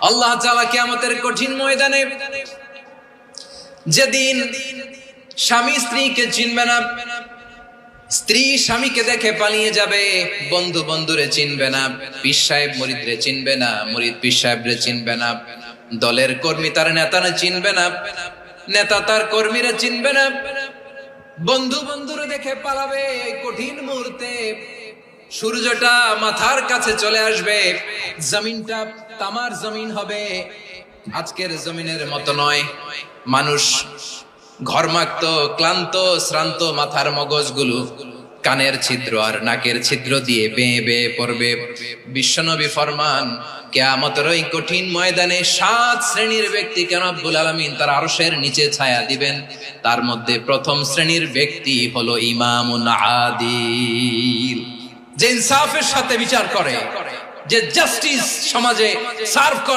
আল্লাহ তাআলা কিয়ামতের কঠিন ময়দানে যেদিন স্বামী স্ত্রীকে চিনবে না, স্ত্রী স্বামীকে দেখে পালিয়ে যাবে, বন্ধু বন্ধুরে চিনবে না, পীর সাহেব মুরিদরে চিনবে না, মুরিদ পীর সাহেবরে চিনবে না, দলের কর্মী তার নেতারে চিনবে না, নেতা তার কর্মীরা চিনবে না, বন্ধু বন্ধুরে দেখে পালাবে। এই কঠিন মুহূর্তে সূর্যটা মাথার কাছে চলে আসবে, জমিনটা তামার জমিন হবে, আজকের জমিনের মতো নয়। মানুষ ঘর্মাক্ত, ক্লান্ত, শ্রান্ত মাথার মগজগুলো কানের ছিদ্র আর নাকের ছিদ্র দিয়ে বেয়ে বেয়ে পড়বে। বিশ্বনবী ফরমান, কিয়ামতের ওই কঠিন ময়দানে 7 শ্রেণীর ব্যক্তিকে রব্বুল আলামিন তার আরশের নিচে ছায়া দিবেন। তার মধ্যে প্রথম শ্রেণীর ব্যক্তি হলো ইমামুন আদিল, যে ইনসাফের সাথে বিচার করে, যে জাস্টিস সমাজে সার্ভ করে।